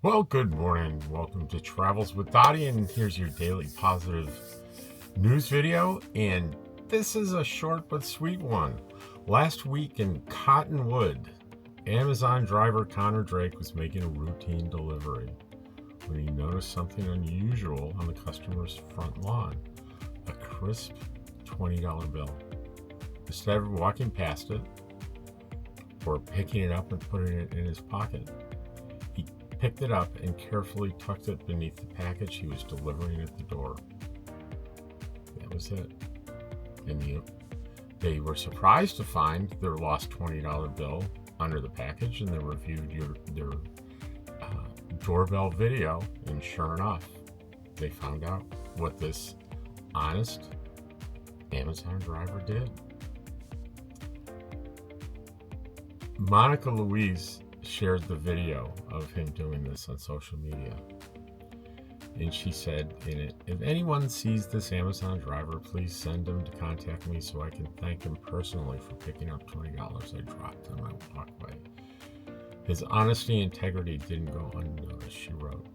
Well, good morning. Welcome to Travels with Dottie, and here's your daily positive news video. And this is a short but sweet one. Last week in Cottonwood, Amazon driver Connor Drake was making a routine delivery when he noticed something unusual on the customer's front lawn, a crisp $20 bill. Instead of walking past it or picking it up and putting it in his pocket, he picked it up and carefully tucked it beneath the package he was delivering at the door. That was it. And they were surprised to find their lost $20 bill under the package, and they reviewed their doorbell video, and sure enough, they found out what this honest Amazon driver did. Monica Louise shared the video of him doing this on social media. And she said in it, "If anyone sees this Amazon driver, please send him to contact me so I can thank him personally for picking up $20 I dropped on my walkway. His honesty and integrity didn't go unnoticed," she wrote.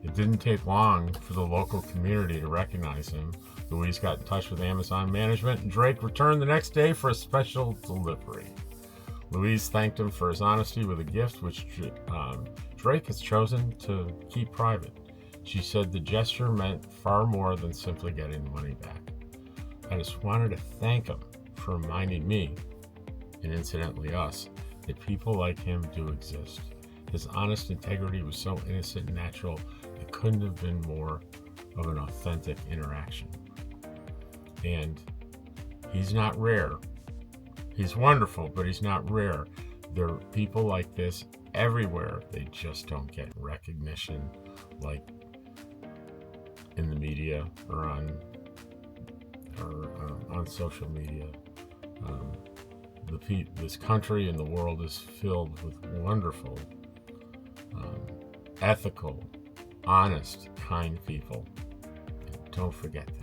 It didn't take long for the local community to recognize him. Louise got in touch with Amazon management, and Drake returned the next day for a special delivery. Louise thanked him for his honesty with a gift which Drake has chosen to keep private. She said the gesture meant far more than simply getting the money back. "I just wanted to thank him for reminding me, and incidentally us, that people like him do exist. His honest integrity was so innocent and natural, it couldn't have been more of an authentic interaction." And he's not rare. He's wonderful, but he's not rare. There are people like this everywhere. They just don't get recognition, like in the media or on social media. This country and the world is filled with wonderful, ethical, honest, kind people. And don't forget that.